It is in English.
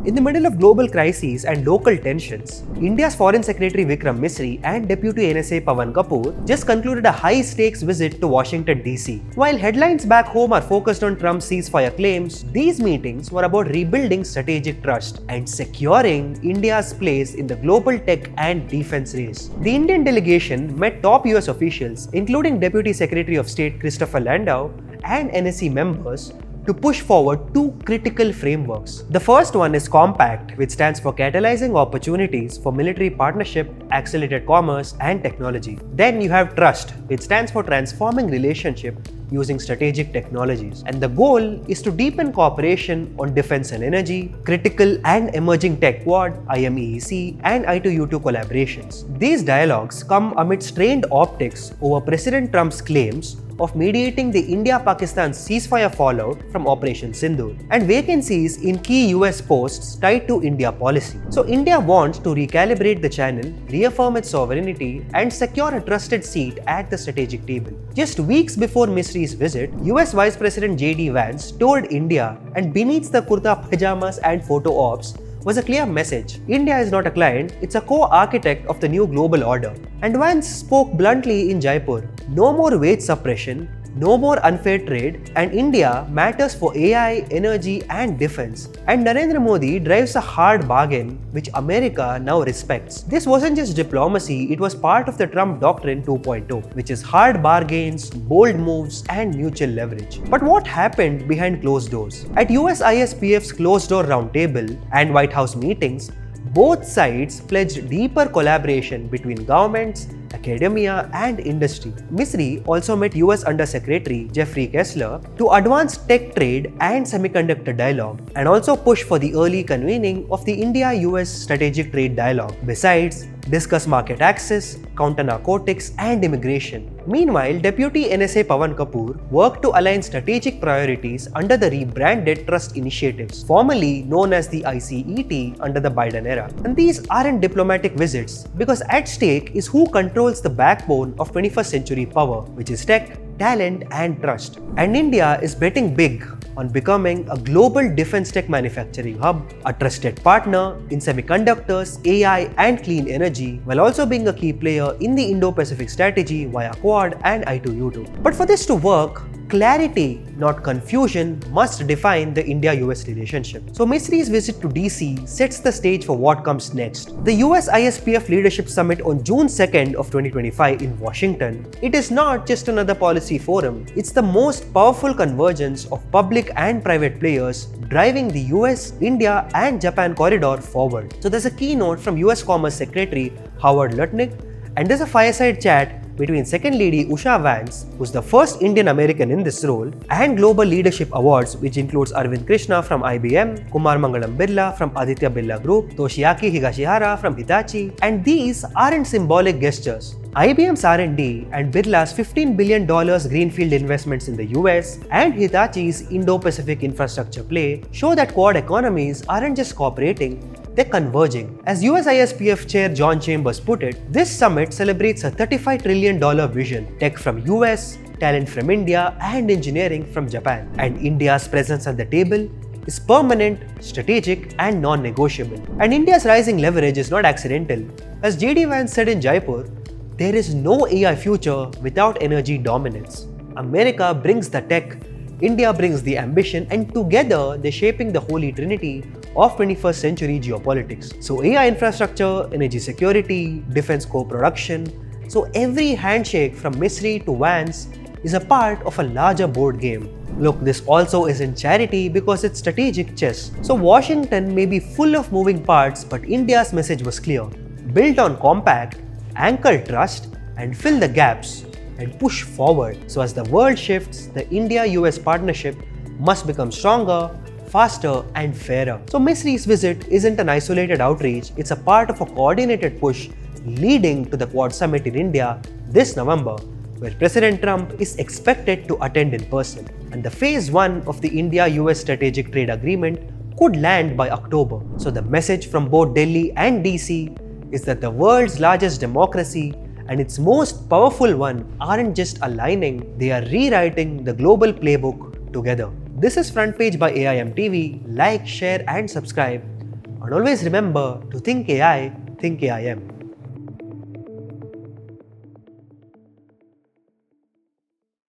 In the middle of global crises and local tensions, India's Foreign Secretary Vikram Misri and Deputy NSA Pavan Kapoor just concluded a high-stakes visit to Washington, D.C. While headlines back home are focused on Trump's ceasefire claims, these meetings were about rebuilding strategic trust and securing India's place in the global tech and defense race. The Indian delegation met top US officials, including Deputy Secretary of State Christopher Landau and NSC members, to push forward two critical frameworks. The first one is COMPACT, which stands for Catalyzing Opportunities for Military Partnership, Accelerated Commerce and Technology. Then you have TRUST, which stands for Transforming Relationship using Strategic Technologies. And the goal is to deepen cooperation on defense and energy, critical and emerging tech quad, IMEEC, and I2U2 collaborations. These dialogues come amid strained optics over President Trump's claims of mediating the India-Pakistan ceasefire fallout from Operation Sindoor and vacancies in key US posts tied to India policy. So India wants to recalibrate the channel, reaffirm its sovereignty and secure a trusted seat at the strategic table. Just weeks before Misri's visit, US Vice President J.D. Vance toured India, and beneath the kurta pajamas and photo ops was a clear message. India is not a client, it's a co-architect of the new global order. And Vance spoke bluntly in Jaipur, no more wage suppression, no more unfair trade, and India matters for AI, energy and defense. And Narendra Modi drives a hard bargain which America now respects. This wasn't just diplomacy, it was part of the Trump Doctrine 2.0, which is hard bargains, bold moves and mutual leverage. But what happened behind closed doors? At US ISPF's closed door roundtable and White House meetings, both sides pledged deeper collaboration between governments, academia and industry. Misri also met US Under-Secretary Jeffrey Kessler to advance tech trade and semiconductor dialogue and also push for the early convening of the India-US Strategic Trade Dialogue. Besides, discuss market access, counter narcotics and immigration. Meanwhile, Deputy NSA Pavan Kapoor worked to align strategic priorities under the rebranded Trust Initiatives, formerly known as the ICET under the Biden era. And these aren't diplomatic visits because at stake is who controls the backbone of 21st century power, which is tech, talent and trust. And India is betting big on becoming a global defense tech manufacturing hub, a trusted partner in semiconductors, AI and clean energy, while also being a key player in the Indo-Pacific strategy via Quad and I2U2. But for this to work, clarity, not confusion, must define the India-US relationship. So Misri's visit to DC sets the stage for what comes next. The US ISPF Leadership Summit on June 2nd of 2025 in Washington, it is not just another policy forum, it's the most powerful convergence of public and private players driving the US, India and Japan corridor forward. So there's a keynote from US Commerce Secretary Howard Lutnick, and there's a fireside chat between Second Lady Usha Vance, who's the first Indian American in this role, and Global Leadership Awards, which includes Arvind Krishna from IBM, Kumar Mangalam Birla from Aditya Birla Group, Toshiaki Higashihara from Hitachi, and these aren't symbolic gestures. IBM's R&D and Birla's $15 billion greenfield investments in the US and Hitachi's Indo-Pacific infrastructure play show that Quad economies aren't just cooperating, they're converging. As US ISPF Chair John Chambers put it, this summit celebrates a $35 trillion vision, tech from US, talent from India and engineering from Japan. And India's presence at the table is permanent, strategic and non-negotiable. And India's rising leverage is not accidental. As J.D. Vance said in Jaipur, there is no AI future without energy dominance. America brings the tech, India brings the ambition, and together they're shaping the holy trinity of 21st century geopolitics. So AI infrastructure, energy security, defense co-production. So every handshake from Misri to Vance is a part of a larger board game. Look, this also isn't charity because it's strategic chess. So Washington may be full of moving parts, but India's message was clear. Built on compact, anchor trust and fill the gaps and push forward. So as the world shifts, the India-US partnership must become stronger, faster and fairer. So Misri's visit isn't an isolated outreach, it's a part of a coordinated push leading to the Quad Summit in India this November, where President Trump is expected to attend in person. And the phase 1 of the India-US Strategic Trade Agreement could land by October. So the message from both Delhi and DC is that the world's largest democracy and its most powerful one aren't just aligning, they are rewriting the global playbook together. This is Front Page by AIM TV. Like, share and subscribe And always remember to think AI, think AIM.